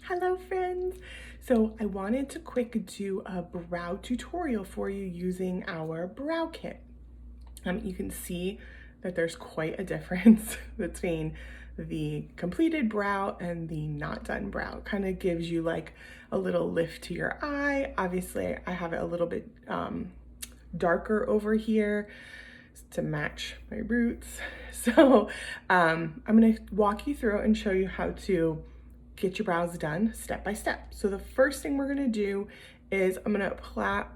Hello friends! So I wanted to quick do a brow tutorial for you using our brow kit. You can see that there's quite a difference between the completed brow and the not done brow. It kind of gives you like a little lift to your eye. Obviously I have it a little bit darker over here to match my roots. So I'm gonna walk you through and show you how to get your brows done step by step. So the first thing we're gonna do is I'm gonna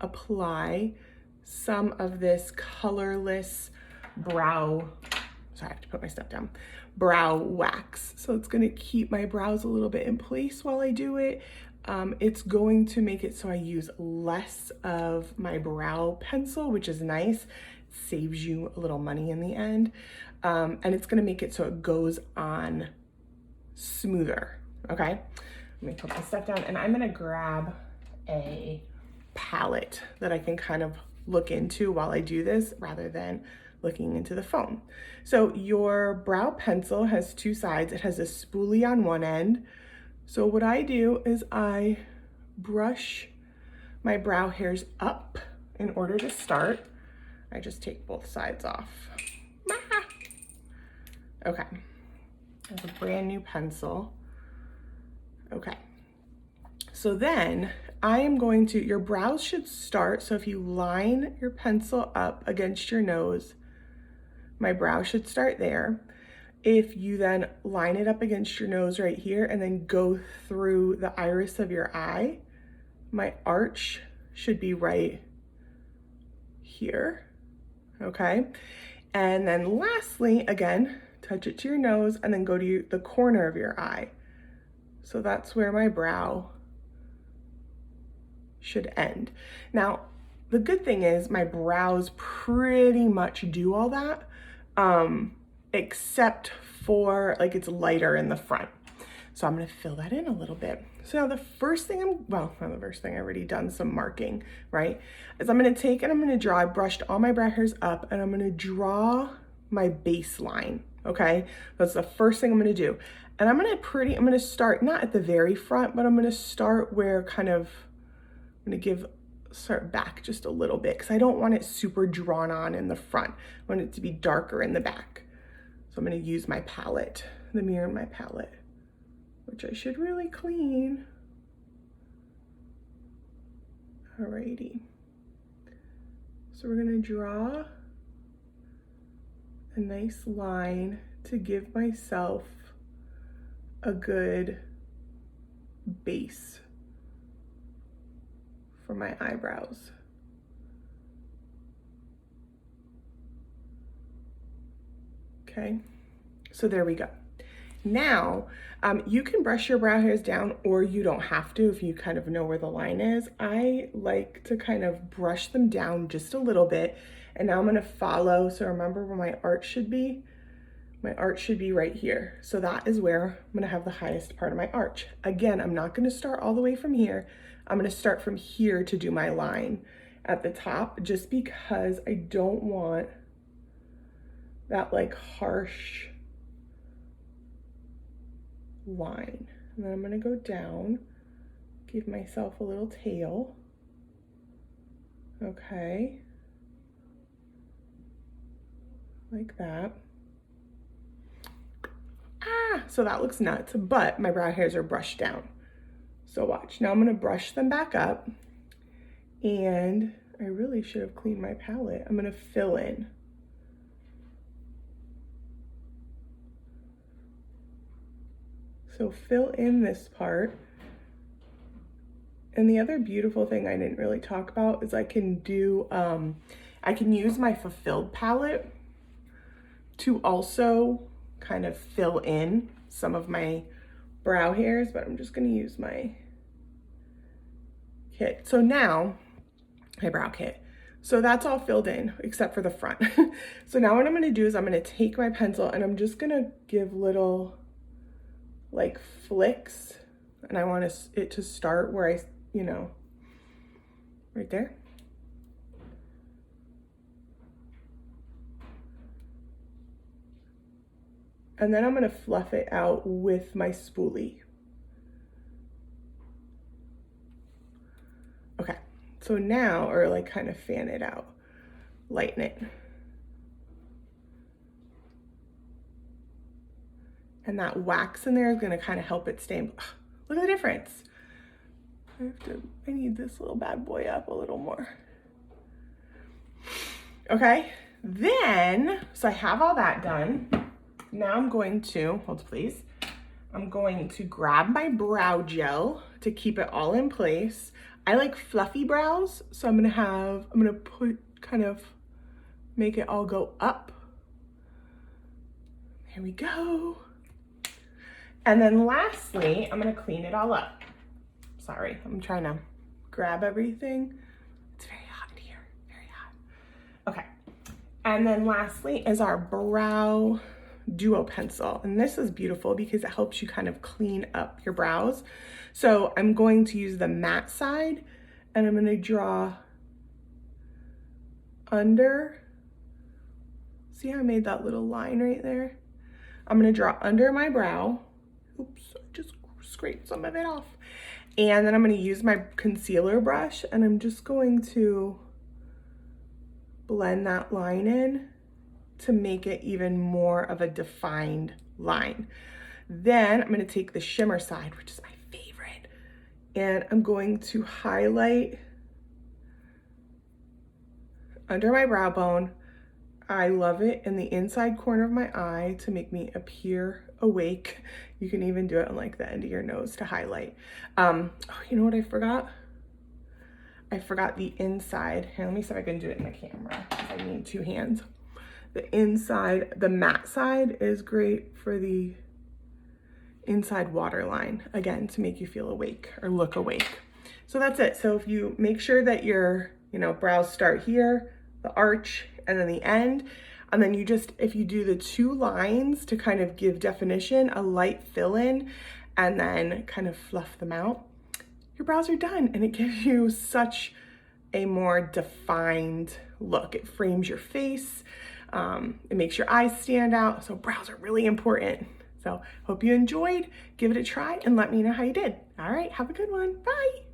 apply some of this colorless brow, sorry, I have to put my step down, brow wax. So it's gonna keep my brows a little bit in place while I do it. It's going to make it so I use less of my brow pencil, which is nice. It saves you a little money in the end. And it's gonna make it so it goes on smoother, okay? Let me put my stuff down and I'm gonna grab a palette that I can kind of look into while I do this rather than looking into the phone. So your brow pencil has two sides. It has a spoolie on one end. So what I do is I brush my brow hairs up in order to start. I just take both sides off. Okay, that's a brand new pencil. Okay, so then I am going to, your brows should start, so if you line your pencil up against your nose, my brow should start there. If you then line it up against your nose right here and then go through the iris of your eye, my arch should be right here, okay? And then lastly, again, touch it to your nose and then go to the corner of your eye. So that's where my brow should end. Now, the good thing is my brows pretty much do all that, except for like it's lighter in the front. So I'm gonna fill that in a little bit. So now the first thing not the first thing, I've already done some marking, right? Is I'm gonna take and I'm gonna draw, I brushed all my brow hairs up and I'm gonna draw my baseline, okay? That's the first thing I'm gonna do. And I'm gonna start not at the very front, but I'm gonna start where kind of, I'm gonna start back just a little bit because I don't want it super drawn on in the front. I want it to be darker in the back. So I'm gonna use my palette, the mirror in my palette, which I should really clean. Alrighty. So we're gonna draw a nice line to give myself a good base for my eyebrows. Okay, so there we go. Now, you can brush your brow hairs down or you don't have to if you kind of know where the line is. I like to kind of brush them down just a little bit. And now I'm gonna follow, so remember where my arch should be? My arch should be right here. So that is where I'm gonna have the highest part of my arch. Again, I'm not gonna start all the way from here. I'm gonna start from here to do my line at the top, just because I don't want that like harsh line. And then I'm gonna go down, give myself a little tail. Okay. Like that. So that looks nuts, but my brow hairs are brushed down. So watch, now I'm gonna brush them back up and I really should have cleaned my palette. I'm gonna fill in. So fill in this part. And the other beautiful thing I didn't really talk about is I can do, I can use my Fulfilled palette to also kind of fill in some of my brow hairs, but I'm just gonna use my kit. So now, my brow kit. So that's all filled in except for the front. So now what I'm gonna do is I'm gonna take my pencil and I'm just gonna give little like flicks, and I want it to start where I, right there. And then I'm gonna fluff it out with my spoolie. So now, or like kind of fan it out, lighten it. And that wax in there is gonna kind of help it stay. Look at the difference. I need this little bad boy up a little more. Okay, then, so I have all that done. Now I'm going to, hold please. I'm going to grab my brow gel to keep it all in place. I like fluffy brows, so I'm gonna put, kind of make it all go up. There we go. And then lastly, I'm gonna clean it all up. Sorry, I'm trying to grab everything. It's very hot in here, very hot. Okay, and then lastly is our brow duo pencil. And this is beautiful because it helps you kind of clean up your brows. So I'm going to use the matte side and I'm gonna draw under. See how I made that little line right there? I'm gonna draw under my brow. Oops, I just scraped some of it off. And then I'm gonna use my concealer brush and I'm just going to blend that line in to make it even more of a defined line. Then I'm gonna take the shimmer side, which is my favorite, and I'm going to highlight under my brow bone. I love it in the inside corner of my eye to make me appear awake. You can even do it on like the end of your nose to highlight. Oh, you know what I forgot? I forgot the inside. Here, let me see if I can do it in the camera. I need two hands. The inside, the matte side is great for the inside waterline, again, to make you feel awake or look awake. So that's it. So if you make sure that your, brows start here, the arch, and then the end, and then you just, if you do the two lines to kind of give definition, a light fill in, and then kind of fluff them out, your brows are done, and it gives you such a more defined look. It frames your face. It makes your eyes stand out. So brows are really important. So hope you enjoyed. Give it a try and let me know how you did. All right, have a good one. Bye.